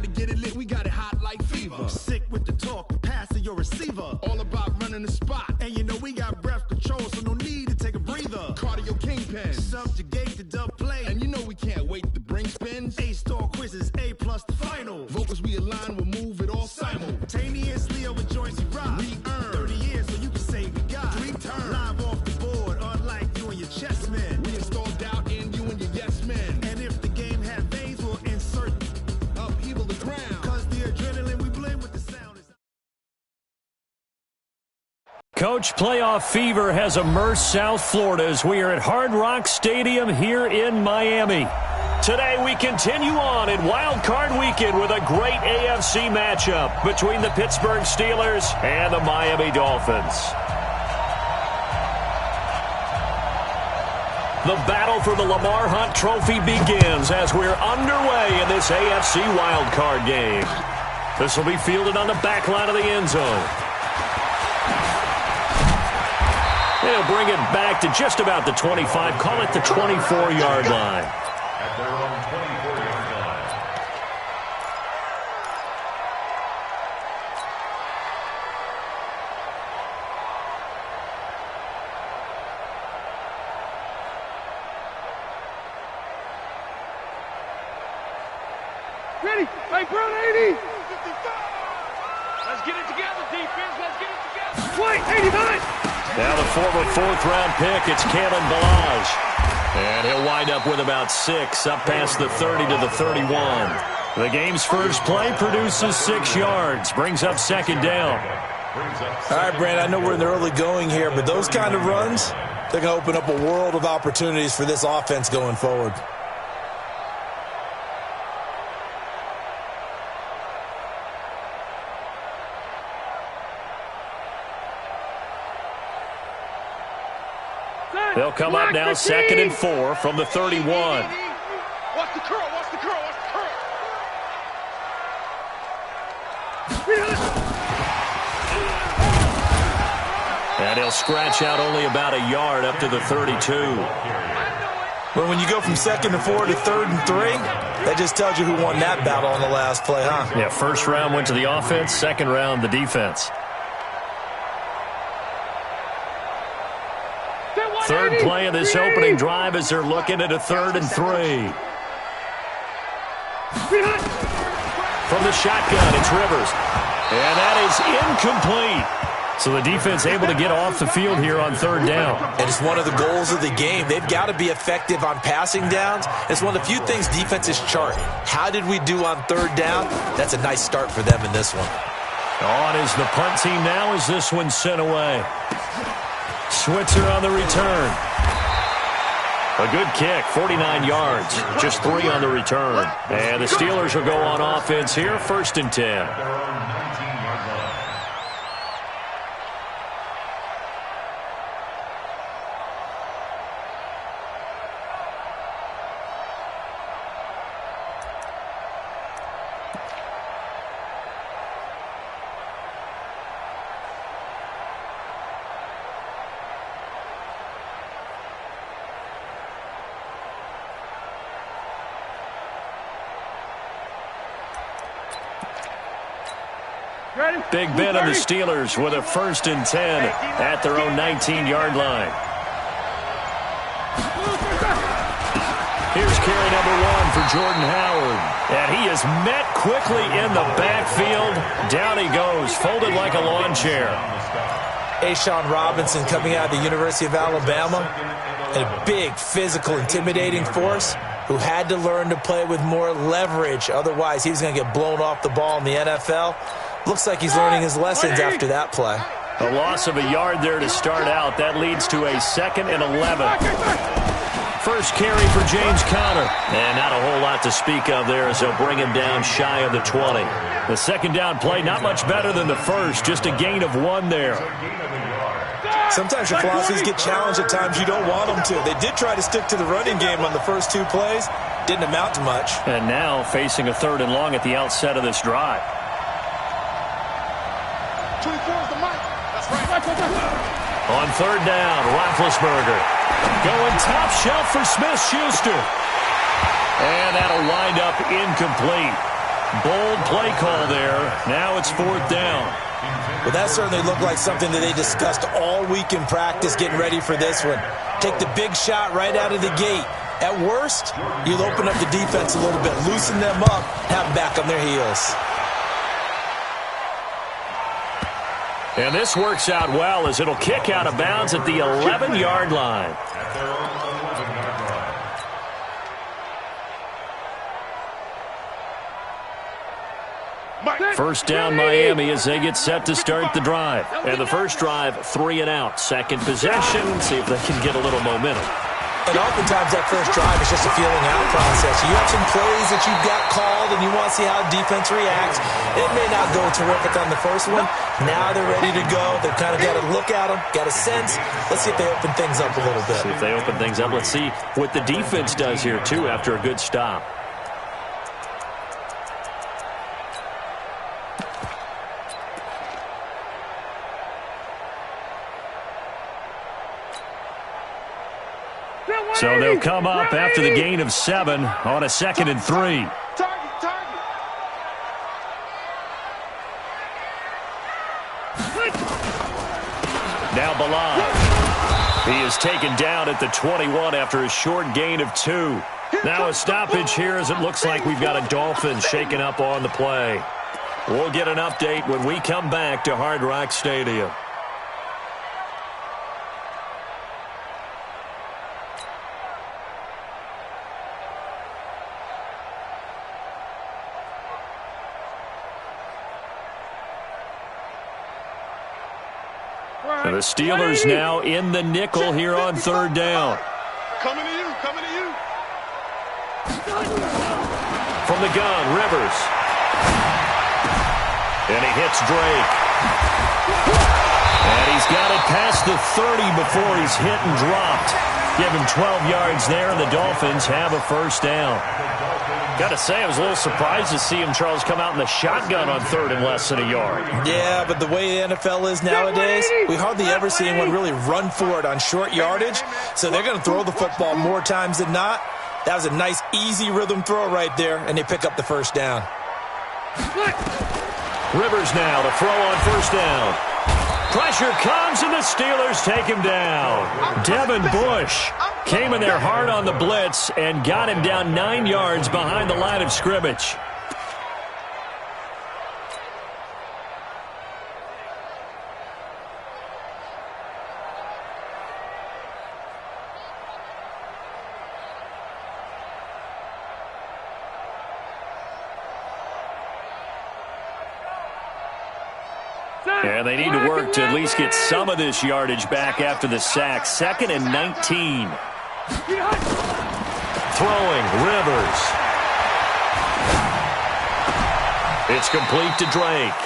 to get it lit, we got it hot like fever. I'm sick with the talk, the pass to your receiver. All about running the spot. And you know we got breath control, so no need to take a breather. Cardio kingpin. Subjugate the dub play. And you know we can't wait to bring spins. A-star quizzes, A+ the final. Vocals we align, we'll move it all simultaneously over joints we rock. We earn 30 years so you can say we got 3 turns. Live off the board, unlike you and your chess men. We install doubt in you and your yes men. And if the game had veins, we'll insert upheaval the ground. Cause the adrenaline we blend with the sound is... Coach, playoff fever has immersed South Florida as we are at Hard Rock Stadium here in Miami. Today we continue on in Wild Card Weekend with a great AFC matchup between the Pittsburgh Steelers and the Miami Dolphins. The battle for the Lamar Hunt Trophy begins as we're underway in this AFC Wild Card game. This will be fielded on the back line of the end zone. They'll bring it back to just about the 25, call it the 24-yard line. At their own 24-yard line. Ready? Hey, Brown 80! Let's get it together, defense. Let's get it together. Wait, 89! Now the former fourth-round pick, it's Kalen Ballage. And he'll wind up with about 6, up past the 30 to the 31. The game's first play produces 6 yards, brings up second down. All right, Brand, I know we're in the early going here, but those kind of runs, they're going to open up a world of opportunities for this offense going forward. They'll come up now 2nd and 4 from the 31. Watch the curl, watch the curl, watch the curl. And he'll scratch out only about a yard up to the 32. But when you go from 2nd and 4 to 3rd and 3, that just tells you who won that battle on the last play, huh? Yeah, first round went to the offense, second round the defense. Third play of this opening drive as they're looking at a 3rd and 3. From the shotgun, it's Rivers. And that is incomplete. So the defense able to get off the field here on 3rd down. And it's one of the goals of the game. They've got to be effective on passing downs. It's one of the few things defenses chart. How did we do on 3rd down? That's a nice start for them in this one. On is the punt team now as this one's sent away. Switzer on the return. A good kick, 49 yards, just 3 on the return. And the Steelers will go on offense here, 1st and 10. Big Ben and the Steelers with a 1st and 10 at their own 19-yard line. Here's carry number 1 for Jordan Howard. And he is met quickly in the backfield. Down he goes, folded like a lawn chair. A'Shawn Robinson coming out of the University of Alabama. A big, physical, intimidating force who had to learn to play with more leverage. Otherwise, he was going to get blown off the ball in the NFL. Looks like he's learning his lessons after that play. A loss of a yard there to start out. That leads to a 2nd and 11. First carry for James Conner. And not a whole lot to speak of there as they'll bring him down shy of the 20. The second down play, not much better than the first. Just a gain of 1 there. Sometimes your philosophies get challenged at times you don't want them to. They did try to stick to the running game on the first 2 plays. Didn't amount to much. And now facing a 3rd and long at the outset of this drive. 24 is the mic. That's right. On 3rd down, Roethlisberger going top shelf for Smith-Schuster. And that'll wind up incomplete. Bold play call there. Now it's 4th down. Well, that certainly looked like something that they discussed all week in practice getting ready for this one. Take the big shot right out of the gate. At worst, you'll open up the defense a little bit, loosen them up, have them back on their heels. And this works out well as it'll kick out of bounds at the 11-yard line. At their own 11-yard line. First down Miami as they get set to start the drive. And the first drive, 3 and out. Second possession, see if they can get a little momentum. And oftentimes that first drive is just a feeling out process. You have some plays that you've got called and you want to see how defense reacts. It may not go terrific on the first one. Now they're ready to go. They've kind of got to look at them, got a sense. Let's see if they open things up a little bit. See if they open things up. Let's see what the defense does here, too, after a good stop. So they'll come up after the gain of 7 on a 2nd and 3. Now Ballon. He is taken down at the 21 after a short gain of 2. Now a stoppage here as it looks like we've got a Dolphin shaken up on the play. We'll get an update when we come back to Hard Rock Stadium. The Steelers now in the nickel here on 3rd down. Coming to you, coming to you. From the gun, Rivers. And he hits Drake. And he's got it past the 30 before he's hit and dropped. Give him 12 yards there, and the Dolphins have a first down. Got to say, I was a little surprised to see him, Charles, come out in the shotgun on 3rd and less than a yard. Yeah, but the way the NFL is nowadays, we hardly ever see anyone really run for it on short yardage. So they're going to throw the football more times than not. That was a nice, easy rhythm throw right there, and they pick up the first down. Rivers now to throw on first down. Pressure comes, and the Steelers take him down. Devin Bush came in there hard on the blitz and got him down 9 yards behind the line of scrimmage. And they need to work to at least get some of this yardage back after the sack. 2nd and 19. Throwing, Rivers. It's complete to Drake.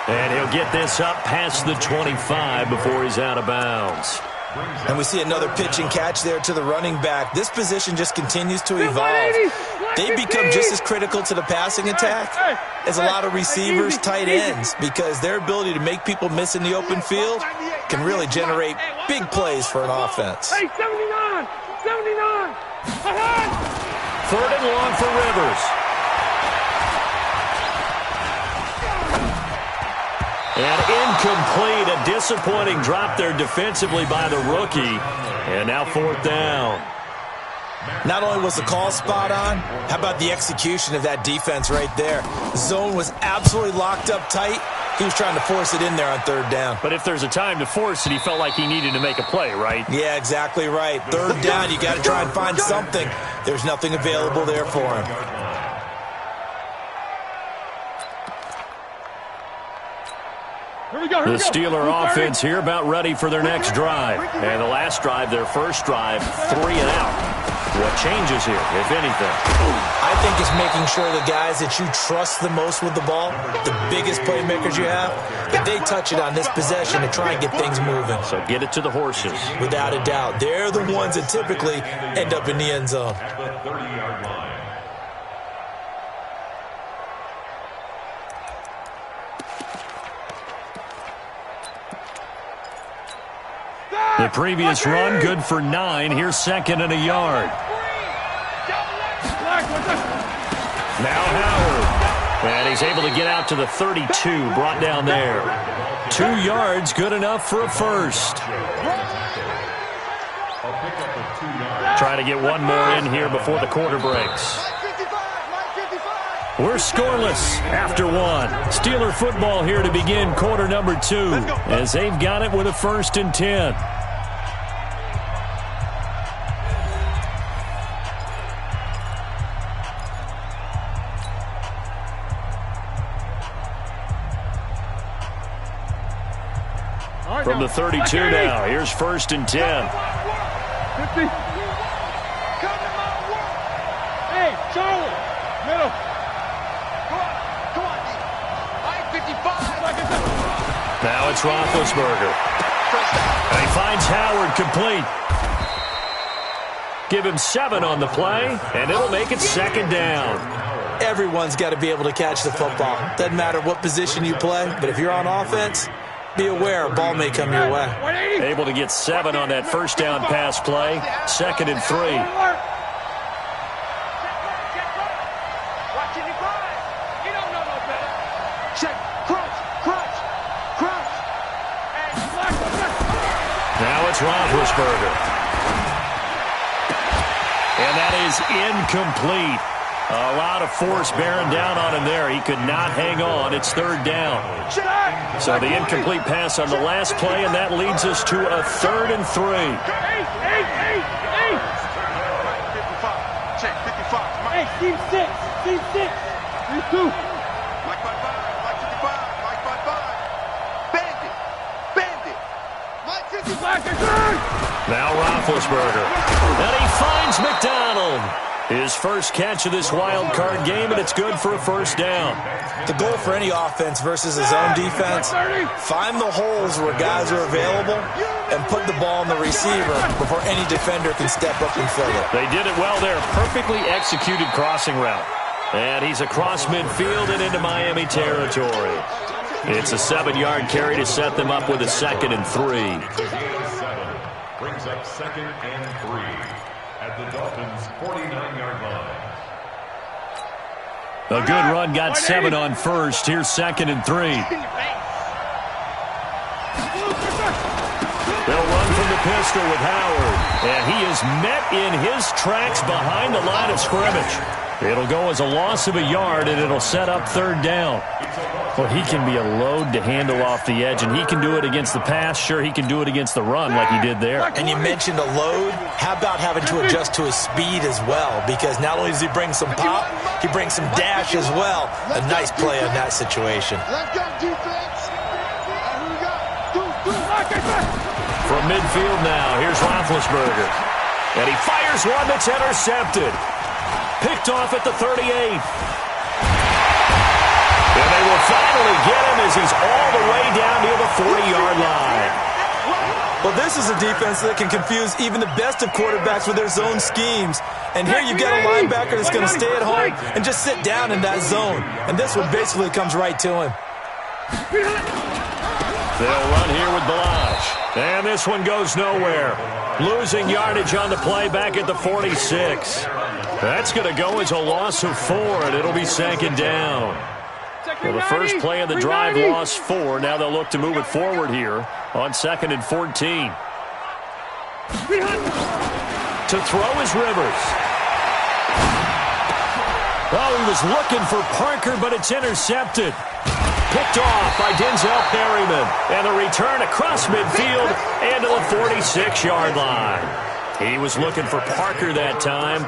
And he'll get this up past the 25 before he's out of bounds. And we see another pitch and catch there to the running back. This position just continues to evolve. They become just as critical to the passing attack as a lot of receivers, tight ends, because their ability to make people miss in the open field can really generate big plays for an offense. Hey, 79! 79! 3rd and long for Rivers. And incomplete, a disappointing drop there defensively by the rookie. And now 4th down. Not only was the call spot on, how about the execution of that defense right there? The zone was absolutely locked up tight. He was trying to force it in there on 3rd down. But if there's a time to force it, he felt like he needed to make a play, right? Yeah, exactly right. 3rd down, you got to try and find something. There's nothing available there for him. The Steeler offense here about ready for their next drive. And the last drive, their first drive, 3 and out. What changes here, if anything? I think it's making sure the guys that you trust the most with the ball, the biggest playmakers you have, that they touch it on this possession to try and get things moving. So get it to the horses. Without a doubt. They're the ones that typically end up in the end zone. At the 30-yard line. The previous run, good for 9. Here's 2nd and a yard. Now Howard. And he's able to get out to the 32, brought down there. 2 yards, good enough for a first. Try to get one more in here before the quarter breaks. We're scoreless after one. Steeler football here to begin quarter number 2 as they've got it with a 1st and 10. From the 32 now, here's 1st and 10. 50. Hey, Charlie, middle. Come on, D. 55. Now it's Roethlisberger. And he finds Howard complete. Give him 7 on the play, and it'll make it 2nd down. Everyone's got to be able to catch the football. Doesn't matter what position you play, but if you're on offense, be aware a ball may come your way. Able to get 7 on that 1st down pass play. 2nd and 3. Now it's Roethlisberger. And that is incomplete. A lot of force bearing down on him there. He could not hang on. It's 3rd down. So the incomplete pass on the last play, and that leads us to a 3rd and 3. Check 55. Hey, team 6. Team 6. Team 2. Mike 55. Mike 55. Mike 55. Bandit. Bandit. Mike 55. Now Roethlisberger. And he finds McDonald. His first catch of this wild card game, and it's good for a 1st down. The goal for any offense versus a zone defense, find the holes where guys are available and put the ball on the receiver before any defender can step up and fill it. They did it well there. Perfectly executed crossing route. And he's across midfield and into Miami territory. It's a 7-yard carry to set them up with a 2nd and 3. Brings up 2nd and 3 at the Dolphins' 49-yard line. A good run got 7 on 1st. Here's 2nd and 3. They'll run from the pistol with Howard. And he is met in his tracks behind the line of scrimmage. It'll go as a loss of a yard, and it'll set up 3rd down. Well, he can be a load to handle off the edge, and he can do it against the pass. Sure, he can do it against the run like he did there. And you mentioned a load. How about having to adjust to his speed as well? Because not only does he bring some pop, he brings some dash as well. A nice play on that situation. Let's go, defense. Here we go. From midfield now, here's Roethlisberger. And he fires one that's intercepted. Picked off at the 38. And they will finally get him as he's all the way down near the 40-yard line. Well, this is a defense that can confuse even the best of quarterbacks with their zone schemes. And here you've got a linebacker that's going to stay at home and just sit down in that zone. And this one basically comes right to him. They'll run here with Balaj. And this one goes nowhere. Losing yardage on the play back at the 46. That's going to go as a loss of 4, and it'll be 2nd down. Well, the first play of the drive lost 4. Now they'll look to move it forward here on 2nd and 14. To throw is Rivers. Oh, he was looking for Parker, but it's intercepted. Picked off by Denzel Perryman. And the return across midfield and to the 46-yard line. He was looking for Parker that time.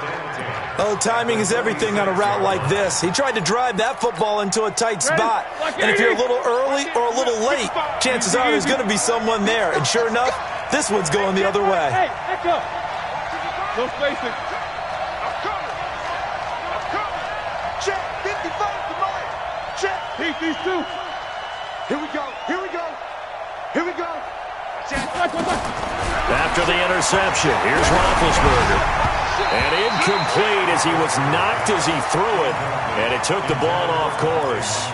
Oh, timing is everything on a route like this. He tried to drive that football into a tight spot. And if you're a little early or a little late, chances are there's going to be someone there. And sure enough, this one's going the other way. Hey, let's go. No spacing. I'm coming. I'm coming. Check. 55 to Mike. Check. Heat these 2. Here we go. Here we go. Here we go. After the interception, here's Roethlisberger. And incomplete as he was knocked as he threw it. And it took the ball off course.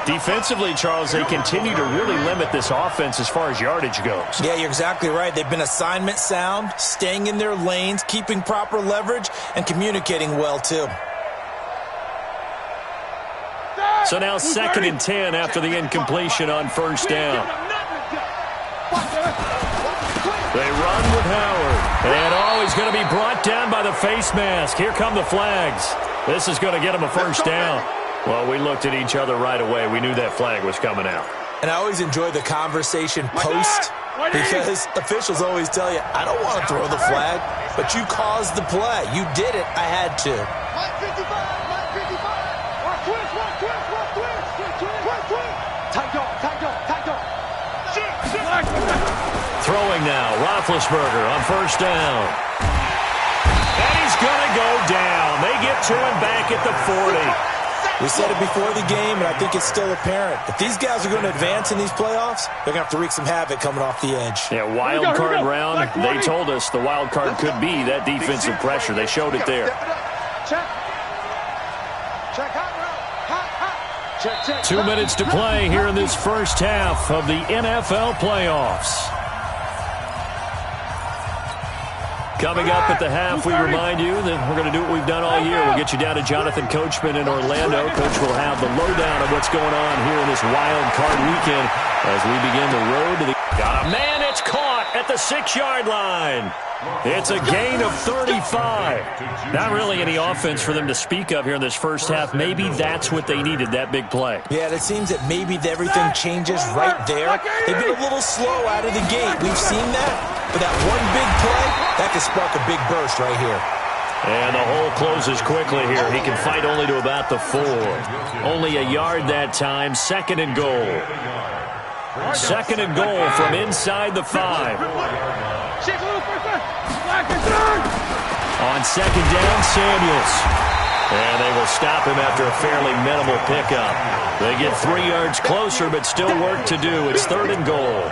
Defensively, Charles, they continue to really limit this offense as far as yardage goes. Yeah, you're exactly right. They've been assignment sound, staying in their lanes, keeping proper leverage, and communicating well, too. So now 2nd and 10 after the incompletion on first down. They run with Howard. And he's going to be brought down by the face mask. Here come the flags. This is going to get him a first down. Well, we looked at each other right away. We knew that flag was coming out. And I always enjoy the conversation post because officials always tell you, I don't want to throw the flag, but you caused the play. You did it. I had to. Throwing now, Roethlisberger on first down. And he's going to go down. They get to him back at the 40. We said it before the game, and I think it's still apparent. If these guys are going to advance in these playoffs, they're going to have to wreak some havoc coming off the edge. Yeah, wild card round. They told us the wild card could be that defensive pressure. They showed it there. Check. 2 minutes to play here in this first half of the NFL playoffs. Coming up at the half, we remind you that we're going to do what we've done all year. We'll get you down to Jonathan Coachman in Orlando. Coach will have the lowdown of what's going on here in this wild card weekend as we begin the road to the... Got a man, it's caught at the 6-yard line. It's a gain of 35. Not really any offense for them to speak of here in this first half. Maybe that's what they needed, that big play. Yeah, it seems that maybe everything changes right there. They've been a little slow out of the gate. We've seen that. But that one big play, that could spark a big burst right here. And the hole closes quickly here. He can fight only to about the 4. Only a yard that time. 2nd and goal. 2nd and goal from inside the 5. On 2nd down, Samuels. And they will stop him after a fairly minimal pickup. They get 3 yards closer, but still work to do. It's 3rd and goal.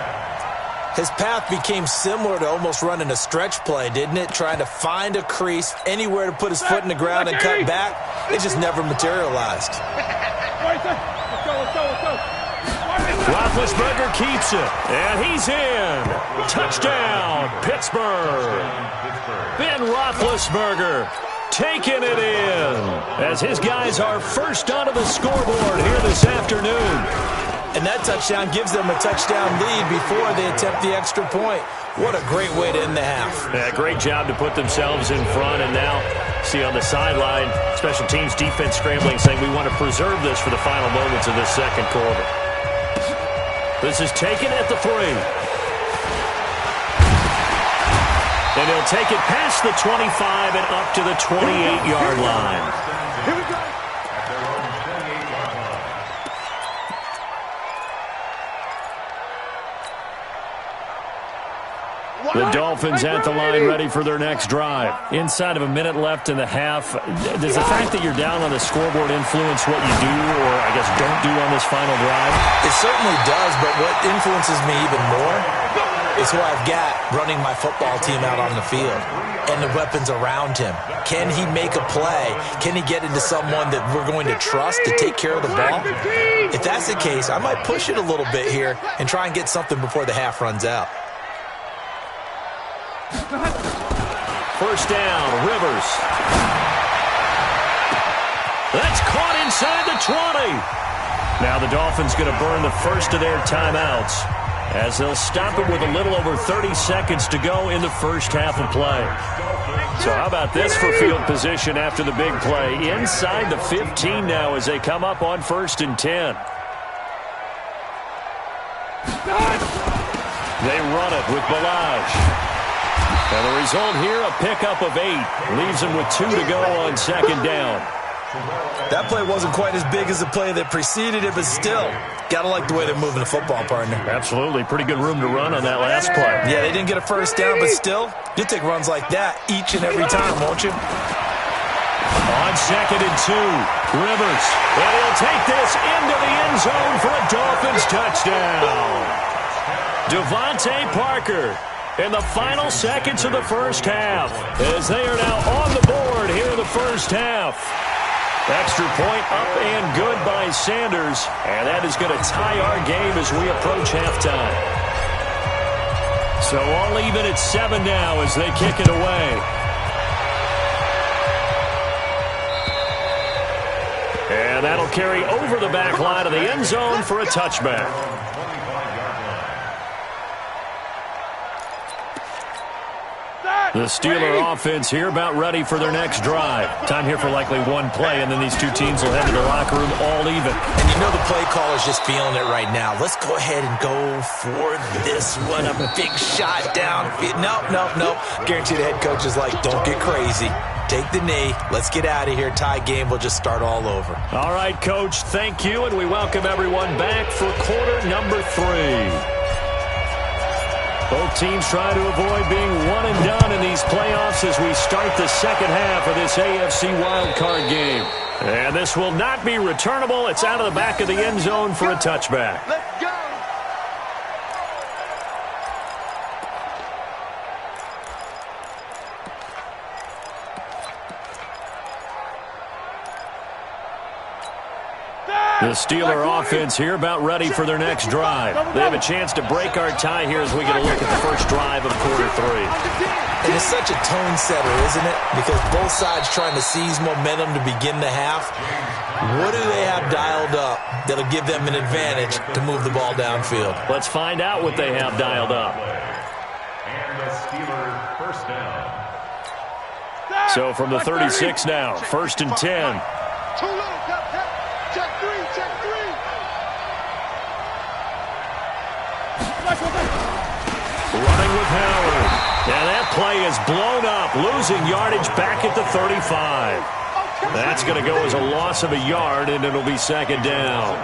His path became similar to almost running a stretch play, didn't it? Trying to find a crease, anywhere to put his foot in the ground and cut back. It just never materialized. Roethlisberger keeps it, and he's in. Touchdown, Pittsburgh. Ben Roethlisberger taking it in as his guys are first onto the scoreboard here this afternoon. And that touchdown gives them a touchdown lead before they attempt the extra point. What a great way to end the half. Yeah, great job to put themselves in front. And now, see on the sideline, special teams defense scrambling, saying we want to preserve this for the final moments of this second quarter. This is taken at the 3. And he'll take it past the 25 and up to the 28-yard line. Here we go. The Dolphins at the line ready for their next drive. Inside of a minute left in the half. Does the fact that you're down on the scoreboard influence what you do or, I guess, don't do on this final drive? It certainly does, but what influences me even more is who I've got running my football team out on the field and the weapons around him. Can he make a play? Can he get into someone that we're going to trust to take care of the ball? If that's the case, I might push it a little bit here and try and get something before the half runs out. First down, Rivers. That's caught inside the 20. Now the Dolphins going to burn the first of their timeouts as they'll stop it with a little over 30 seconds to go in the first half of play. So how about this for field position after the big play? Inside the 15 now as they come up on 1st and 10. They run it with Ballage. And the result here, a pickup of 8. Leaves them with 2 to go on 2nd down. That play wasn't quite as big as the play that preceded it, but still, got to like the way they're moving the football, partner. Absolutely. Pretty good room to run on that last play. Yeah, they didn't get a first down, but still, you take runs like that each and every time, won't you? On 2nd and 2, Rivers. And he'll take this into the end zone for a Dolphins touchdown. Devontae Parker. In the final seconds of the first half, as they are now on the board here in the first half. Extra point up and good by Sanders, and that is going to tie our game as we approach halftime. So all even at 7 now as they kick it away. And that'll carry over the back line of the end zone for a touchback. The Steeler offense here about ready for their next drive. Time here for likely one play, and then these two teams will head to the locker room all even. And you know the play caller is just feeling it right now. Let's go ahead and go for this one. A big shot down. Nope. Guarantee the head coach is like, don't get crazy. Take the knee. Let's get out of here. Tie game. We'll just start all over. All right, Coach, thank you, and we welcome everyone back for quarter number 3. Both teams try to avoid being one and done in these playoffs as we start the second half of this AFC wildcard game. And this will not be returnable. It's out of the back of the end zone for a touchback. Let's go. The Steeler offense here about ready for their next drive. They have a chance to break our tie here as we get a look at the first drive of quarter 3. And it's such a tone setter, isn't it? Because both sides trying to seize momentum to begin the half. What do they have dialed up that'll give them an advantage to move the ball downfield? Let's find out what they have dialed up. And the Steelers first down. So from the 36 now, 1st and 10. Too low. Check 3. Running with Howard. And that play is blown up, losing yardage back at the 35. That's going to go as a loss of a yard, and it'll be second down.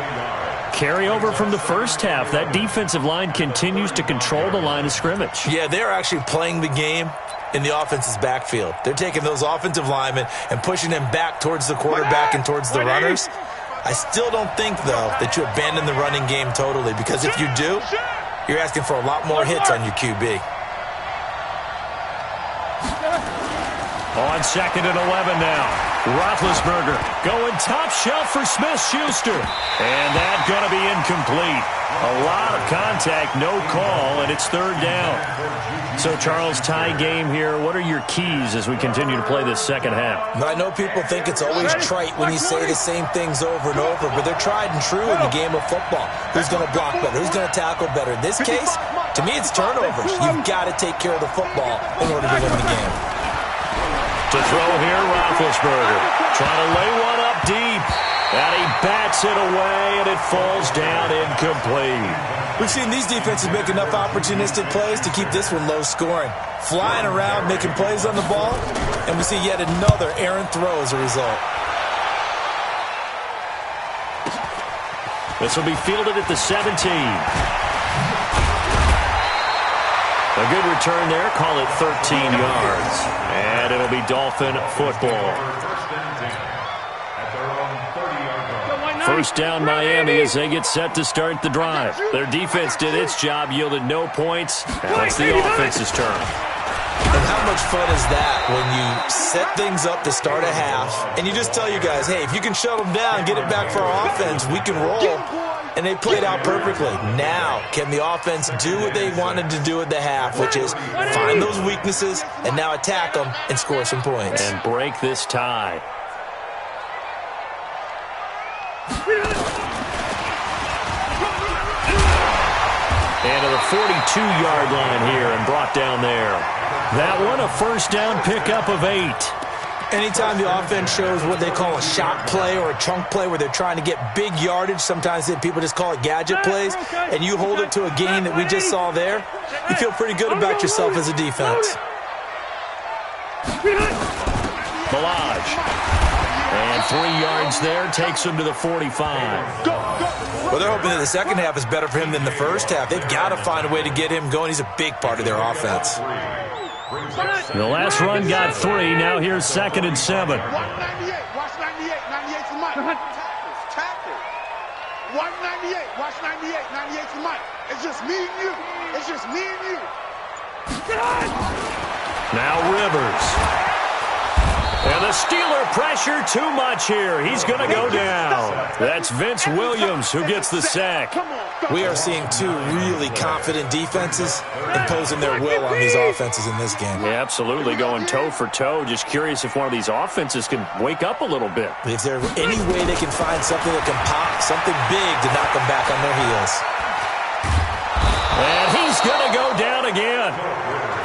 Carryover from the first half. That defensive line continues to control the line of scrimmage. Yeah, they're actually playing the game in the offense's backfield. They're taking those offensive linemen and pushing them back towards the quarterback and towards the runners. I still don't think, though, that you abandon the running game totally, because if you do, you're asking for a lot more hits on your QB. On 2nd and 11 now. Roethlisberger going top shelf for Smith-Schuster. And that's going to be incomplete. A lot of contact, no call, and it's 3rd down. So, Charles, tie game here. What are your keys as we continue to play this second half? I know people think it's always trite when you say the same things over and over, but they're tried and true in the game of football. Who's going to block better? Who's going to tackle better? In this case, to me, it's turnovers. You've got to take care of the football in order to win the game. To throw here, Roethlisberger. Trying to lay one up deep. And he bats it away, and it falls down incomplete. We've seen these defenses make enough opportunistic plays to keep this one low scoring. Flying around, making plays on the ball, and we see yet another errant throw as a result. This will be fielded at the 17. A good return there. Call it 13 yards. And it'll be Dolphin football. First down Miami as they get set to start the drive. Their defense did its job, yielded no points. Now it's the offense's turn. And how much fun is that when you set things up to start a half and you just tell your guys, hey, if you can shut them down, get it back for our offense, we can roll. And they played out perfectly. Now, can the offense do what they wanted to do at the half, which is find those weaknesses and now attack them and score some points. And break this tie. And to the 42-yard line here and brought down there. That one a first down pickup of 8. Anytime the offense shows what they call a shot play or a chunk play where they're trying to get big yardage, sometimes people just call it gadget plays, and you hold it to a gain that we just saw there, you feel pretty good about yourself as a defense. Ballage. And 3 yards there takes him to the 45. Well, they're hoping that the second half is better for him than the first half. They've got to find a way to get him going. He's a big part of their offense. The last run got 3. Now here's 2nd and 7. Watch 98. Watch 98. 98 to Mike. Tackle. Watch 98. Watch 98. 98 to Mike. It's just me and you. It's just me and you. Now Rivers. And the Steeler pressure too much here. He's going to go down. That's Vince Williams who gets the sack. We are seeing two really confident defenses imposing their will on these offenses in this game. Yeah, absolutely, going toe for toe. Just curious if one of these offenses can wake up a little bit. Is there any way they can find something that can pop, something big to knock them back on their heels? And he's going to go down again.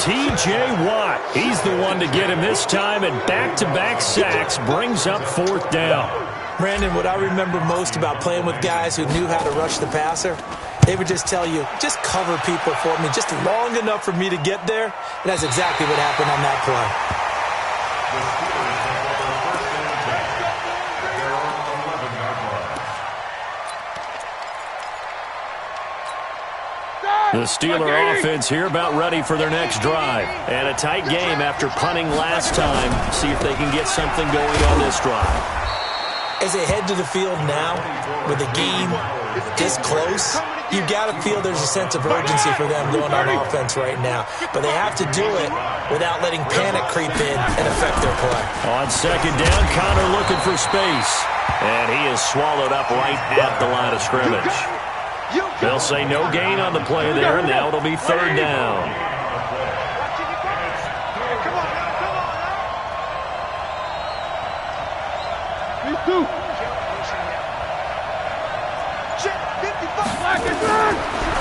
T.J. Watt, he's the one to get him this time, and back-to-back sacks brings up fourth down. Brandon, what I remember most about playing with guys who knew how to rush the passer, they would just tell you, just cover people for me, just long enough for me to get there. And that's exactly what happened on that play. The Steeler offense here about ready for their next drive. And a tight game after punting last time. See if they can get something going on this drive. As they head to the field now, with the game this close, you've got to feel there's a sense of urgency for them going on offense right now. But they have to do it without letting panic creep in and affect their play. On second down, Connor looking for space. And he is swallowed up right at the line of scrimmage. They'll say no gain on the play there, and now it'll be third down.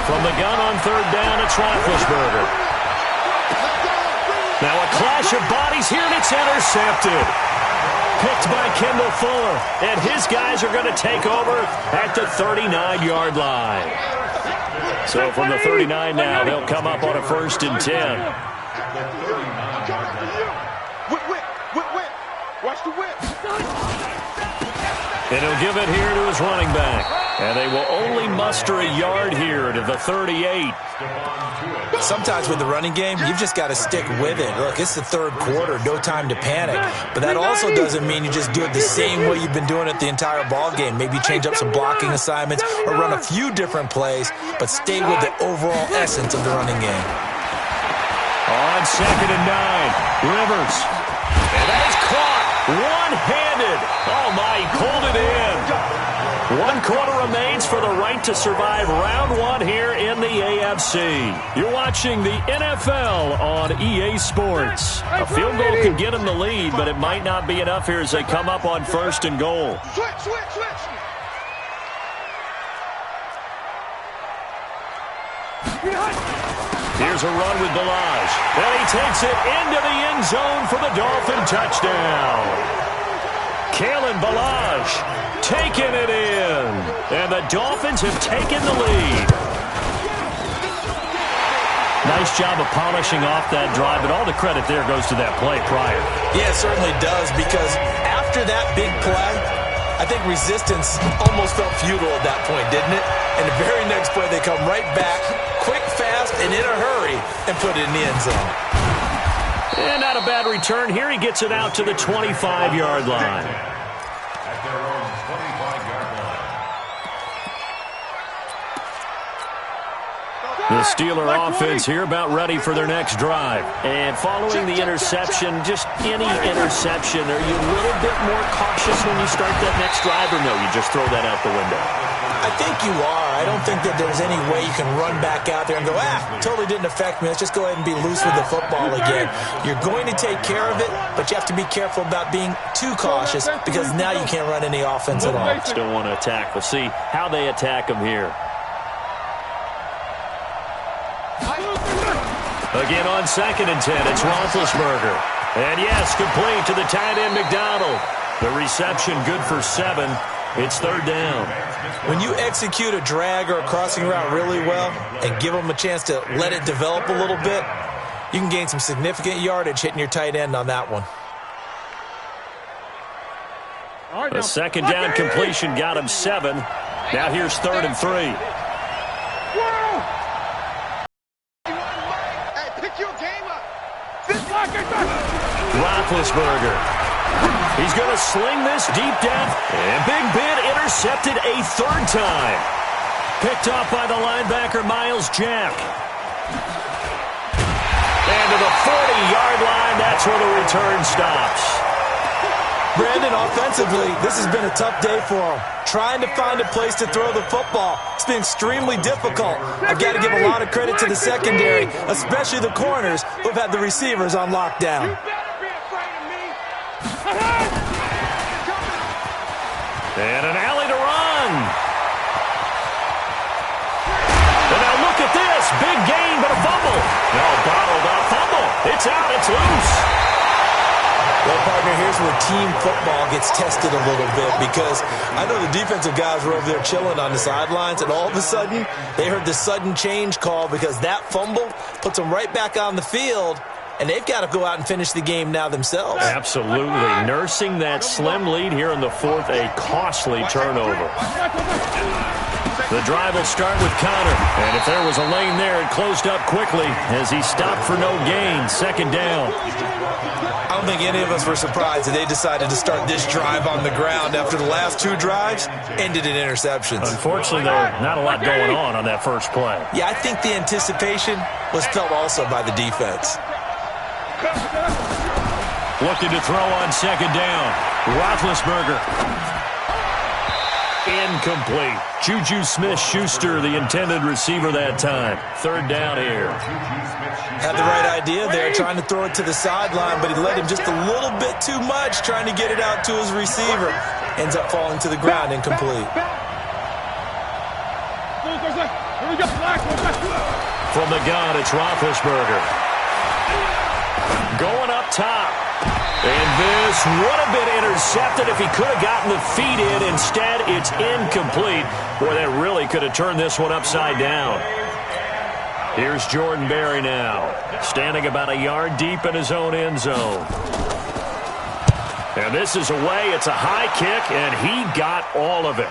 From the gun on third down, it's Roethlisberger. Now a clash of bodies here, and it's intercepted. Picked by Kendall Fuller, and his guys are going to take over at the 39-yard line. So from the 39 now, they'll come up on a 1st and 10. Watch the whip. And he'll give it here to his running back. And they will only muster a yard here to the 38. Sometimes with the running game, you've just got to stick with it. Look, it's the third quarter, no time to panic. But that also doesn't mean you just do it the same way you've been doing it the entire ball game. Maybe change up some blocking assignments or run a few different plays, but stay with the overall essence of the running game. On 2nd and 9, Rivers. And that is caught one-handed. Oh, my, he pulled it in. 1 quarter remains for the right to survive round 1 here in the AFC. You're watching the NFL on EA Sports. A field goal could get them the lead, but it might not be enough here as they come up on 1st and goal. Switch. Here's a run with Ballage. And he takes it into the end zone for the Dolphin touchdown. Kalen Ballage taking it in. And the Dolphins have taken the lead. Nice job of polishing off that drive, but all the credit there goes to that play prior. Yeah, it certainly does, because after that big play, I think resistance almost felt futile at that point, didn't it? And the very next play, they come right back, quick, fast, and in a hurry, and put it in the end zone. And not a bad return here. He gets it out to the 25-yard line. At their own 25-yard line. The Steeler offense here about ready for their next drive. And following the interception, just any interception, are you a little bit more cautious when you start that next drive, or no, you just throw that out the window? I think you are. I don't think that there's any way you can run back out there and go, totally didn't affect me. Let's just go ahead and be loose with the football again. You're going to take care of it, but you have to be careful about being too cautious, because now you can't run any offense at all. Still want to attack. We'll see how they attack him here. Again on 2nd and 10, it's Roethlisberger. And yes, complete to the tight end McDonald. The reception good for 7. It's third down. When you execute a drag or a crossing route really well and give them a chance to let it develop a little bit, you can gain some significant yardage hitting your tight end on that one. A second down completion got him 7. Now here's 3rd and 3. Roethlisberger. He's going to sling this deep down. And Big Ben intercepted a 3rd time. Picked off by the linebacker, Myles Jack. And to the 40-yard line, that's where the return stops. Brandon, offensively, this has been a tough day for them. Trying to find a place to throw the football. It's been extremely difficult. I've got to give a lot of credit to the secondary, especially the corners who've had the receivers on lockdown. And an alley to run. And now look at this. Big gain, but a fumble. No, bottled up fumble. It's out. It's loose. Well, partner, here's where team football gets tested a little bit, because I know the defensive guys were over there chilling on the sidelines, and all of a sudden, they heard the sudden change call because that fumble puts them right back on the field, and they've got to go out and finish the game now themselves. Absolutely. Nursing that slim lead here in the fourth, a costly turnover. The drive will start with Connor, and if there was a lane there, it closed up quickly as he stopped for no gain. Second down. I don't think any of us were surprised that they decided to start this drive on the ground after the last two drives ended in interceptions. Unfortunately, there's not a lot going on that first play. Yeah, I think the anticipation was felt also by the defense. Looking to throw on second down. Roethlisberger. Incomplete. Juju Smith-Schuster, the intended receiver that time. Third down here. Had the right idea there, trying to throw it to the sideline, but he let him just a little bit too much, trying to get it out to his receiver. Ends up falling to the ground, incomplete. From the gun, it's Roethlisberger. Going up top. And this would have been intercepted if he could have gotten the feet in. Instead, it's incomplete. Boy, that really could have turned this one upside down. Here's Jordan Berry now, standing about a yard deep in his own end zone. And this is away. It's a high kick, and he got all of it.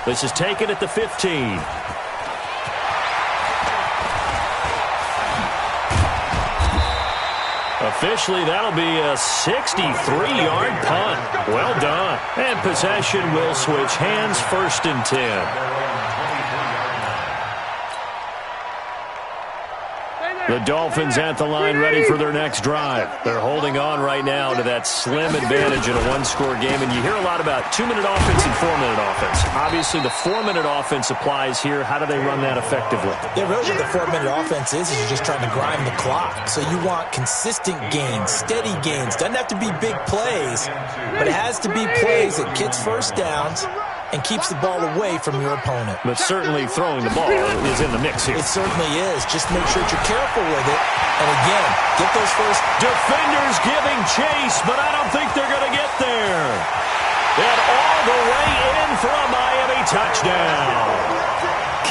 This is taken at the 15. Officially, that'll be a 63-yard punt. Well done. And possession will switch hands, 1st and 10. The Dolphins at the line ready for their next drive. They're holding on right now to that slim advantage in a one-score game. And you hear a lot about 2-minute offense and 4-minute offense. Obviously, the 4-minute offense applies here. How do they run that effectively? Yeah, really what the 4-minute offense is you're just trying to grind the clock. So you want consistent gains, steady gains. Doesn't have to be big plays, but it has to be plays that gets first downs and keeps the ball away from your opponent. But certainly throwing the ball is in the mix here. It certainly is. Just make sure that you're careful with it. And again, get those first. Defenders giving chase, but I don't think they're going to get there. And all the way in for a Miami touchdown.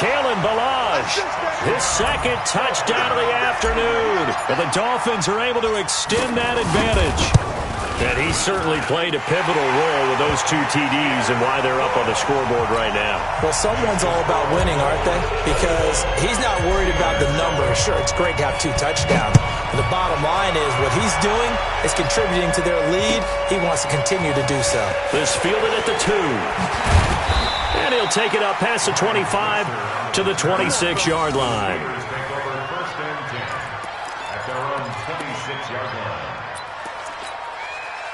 Kalen Ballage, his second touchdown of the afternoon. And the Dolphins are able to extend that advantage. And he certainly played a pivotal role with those 2 TDs and why they're up on the scoreboard right now. Well, someone's all about winning, aren't they? Because he's not worried about the number. Sure, it's great to have 2 touchdowns. But the bottom line is what he's doing is contributing to their lead. He wants to continue to do so. This fielded at the 2. And he'll take it up past the 25 to the 26-yard line.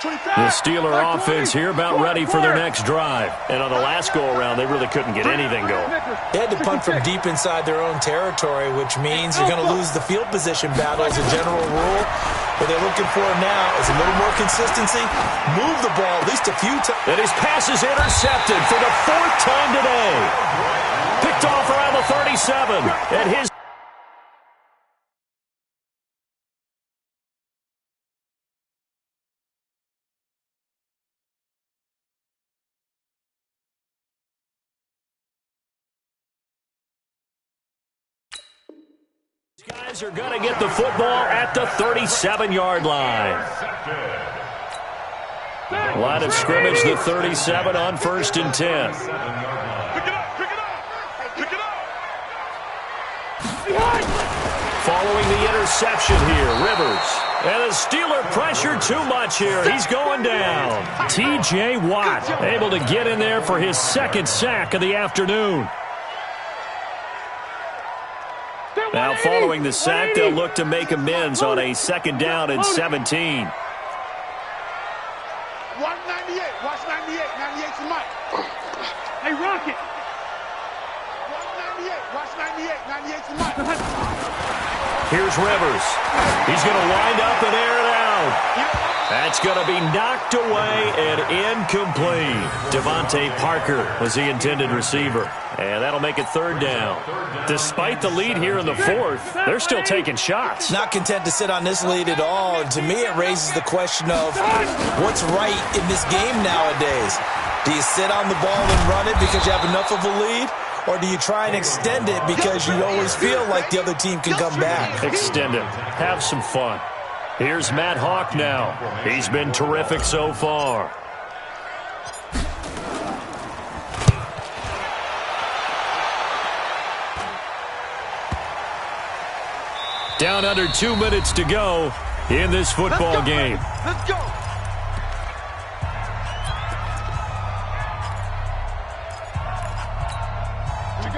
The Steeler offense here about ready for their next drive. And on the last go-around, they really couldn't get anything going. They had to punt from deep inside their own territory, which means you're going to lose the field position battle as a general rule. What they're looking for now is a little more consistency. Move the ball at least a few times. And his pass is intercepted for the 4th time today. Picked off around the 37. And his guys are going to get the football at the 37-yard line. Line of scrimmage, the 37 on 1st and 10. Following the interception here, Rivers. And the Steeler pressure too much here. He's going down. T.J. Watt able to get in there for his 2nd sack of the afternoon. Now, following the sack, they'll look to make amends on a 2nd down and 17. rock it. 98. Watch 98. 98's the mic. Here's Rivers. He's going to wind up and air it out. That's going to be knocked away and incomplete. Devontae Parker was the intended receiver. And that'll make it third down. Despite the lead here in the fourth, they're still taking shots. Not content to sit on this lead at all. And to me, it raises the question of what's right in this game nowadays. Do you sit on the ball and run it because you have enough of a lead? Or do you try and extend it because you always feel like the other team can come back? Extend it. Have some fun. Here's Matt Hawk now. He's been terrific so far. Down under 2 minutes to go in this football game. Let's go.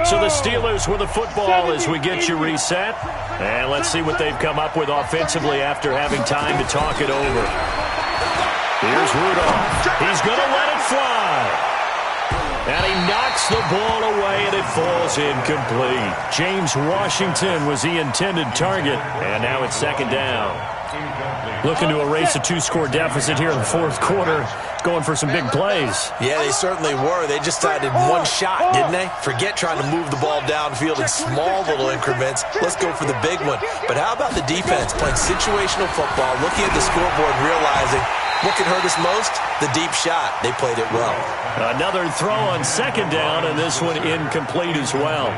So the Steelers with the football as we get you reset. And let's see what they've come up with offensively after having time to talk it over. Here's Rudolph. He's going to let it fly. And he knocks the ball away, and it falls incomplete. James Washington was the intended target, and now it's second down. Looking to erase a two-score deficit here in the fourth quarter. Going for some big plays. Yeah, they certainly were. They just added one shot, didn't they? Forget trying to move the ball downfield in small little increments. Let's go for the big one. But how about the defense playing situational football, looking at the scoreboard, realizing what can hurt us most? The deep shot. They played it well. Another throw on second down, and this one incomplete as well.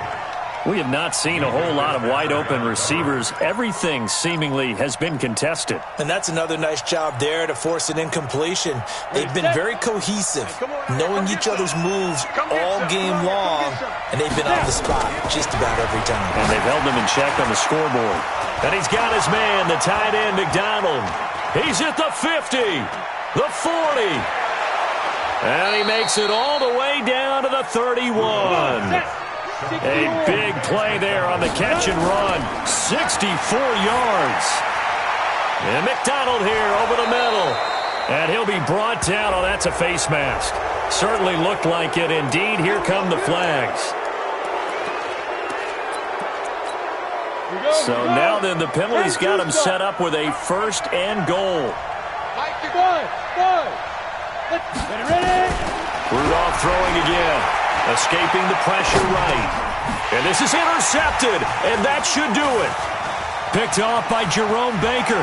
We have not seen a whole lot of wide-open receivers. Everything seemingly has been contested. And that's another nice job there to force an incompletion. They've been very cohesive, knowing each other's moves all game long, and they've been on the spot just about every time. And they've held them in check on the scoreboard. And he's got his man, the tight end, McDonald. He's at the 50, the 40. And he makes it all the way down to the 31. A big play there on the catch and run. 64 yards. And McDonald here over the middle. And he'll be brought down. Oh, that's a face mask. Certainly looked like it. Indeed, here come the flags. So now then the penalty's got him set up with a first and goal. Rudolph throwing again. Escaping the pressure right. And this is intercepted, and that should do it. Picked off by Jerome Baker.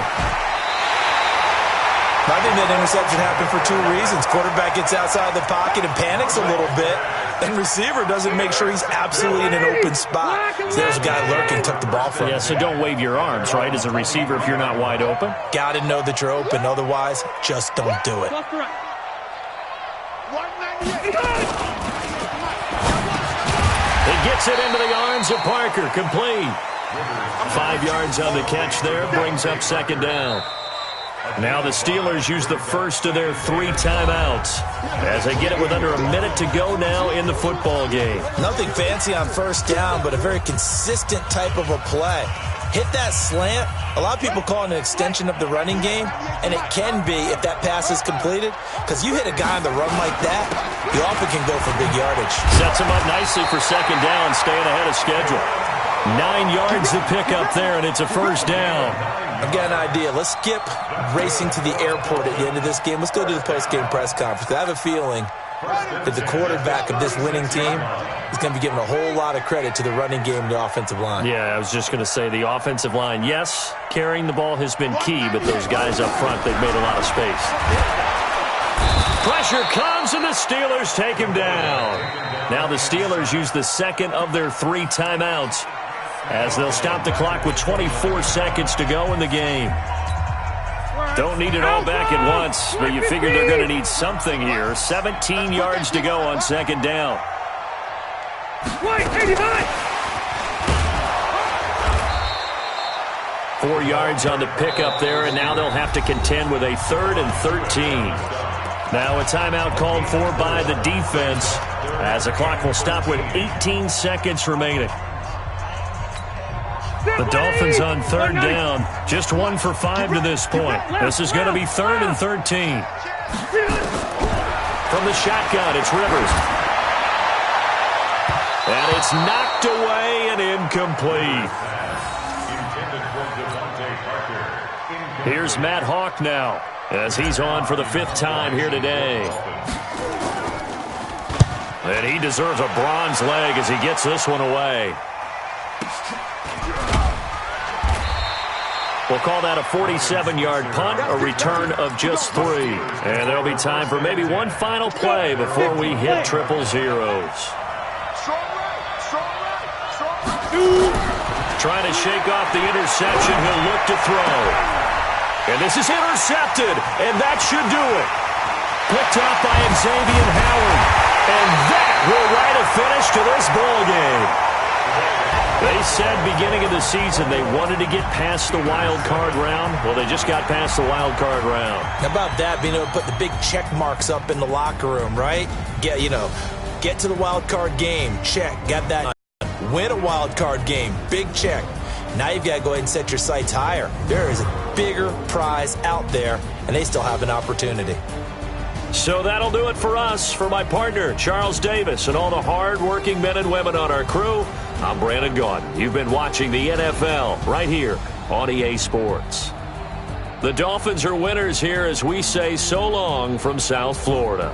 I think that interception happened for two reasons. Quarterback gets outside the pocket and panics a little bit, and receiver doesn't make sure he's absolutely in an open spot. So there's a guy lurking, took the ball from him. Yeah, so don't wave your arms, right, as a receiver if you're not wide open. Got to know that you're open. Otherwise, just don't do it. He gets it into the arms of Parker. Complete. 5 yards on the catch there. Brings up second down. Now the Steelers use the first of their 3 timeouts as they get it with under a minute to go now in the football game. Nothing fancy on first down, but a very consistent type of a play. Hit that slant. A lot of people call it an extension of the running game, and it can be if that pass is completed, because you hit a guy on the run like that, you often can go for big yardage. Sets him up nicely for second down, staying ahead of schedule. 9 yards to pick up there, and it's a first down. I've got an idea. Let's skip racing to the airport at the end of this game. Let's go to the post-game press conference. I have a feeling that the quarterback of this winning team is going to be given a whole lot of credit to the running game and the offensive line. Yeah, I was just going to say the offensive line, yes, carrying the ball has been key, but those guys up front, they've made a lot of space. Pressure comes, and the Steelers take him down. Now the Steelers use the second of their 3 timeouts as they'll stop the clock with 24 seconds to go in the game. Don't need it all back at once, but you figure they're going to need something here. 17 yards to go on second down. 4 yards on the pickup there, and now they'll have to contend with a 3rd and 13. Now a timeout called for by the defense as the clock will stop with 18 seconds remaining. The Dolphins on 3rd down, just 1 for 5 to this point. This is going to be 3rd and 13. From the shotgun, it's Rivers. it's knocked away and incomplete. Here's Matt Hawk now, as he's on for the 5th time here today. And he deserves a bronze leg as he gets this one away. We'll call that a 47-yard punt, a return of just 3. And there'll be time for maybe one final play before we hit triple zeros. Trying to shake off the interception, he'll look to throw. And this is intercepted, and that should do it. Picked off by Xavier Howard. And that will write a finish to this ball game. They said beginning of the season they wanted to get past the wild card round. Well, they just got past the wild card round. How about that, being able to put the big check marks up in the locker room, right? Get to the wild card game. Check. Got that. Win a wild card game. Big check. Now you've got to go ahead and set your sights higher. There is a bigger prize out there, and they still have an opportunity. So that'll do it for us. For my partner, Charles Davis, and all the hard-working men and women on our crew, I'm Brandon Gaudin. You've been watching the NFL right here on EA Sports. The Dolphins are winners here as we say so long from South Florida.